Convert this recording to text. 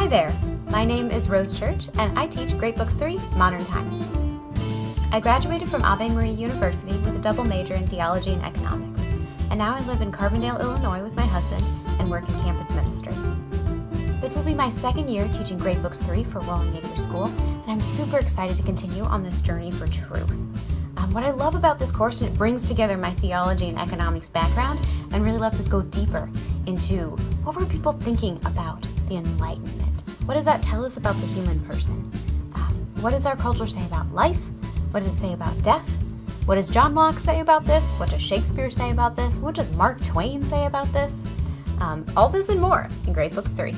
there, my name is Rose Church and I teach Great Books 3, Modern Times. I graduated from Ave Maria University with a double major in theology and economics, and now I live in Carbondale, Illinois with my husband and work in campus ministry. This will be my second year teaching Great Books 3 for Rolling Acre School, and I'm super excited to continue on this journey for truth. What I love about this course is it brings together my theology and economics background and really lets us go deeper into what were people thinking about the Enlightenment. What does that tell us about the human person? What does our culture say about life? What does it say about death? What does John Locke say about this? What does Shakespeare say about this? What does Mark Twain say about this? All this and more in Great Books 3.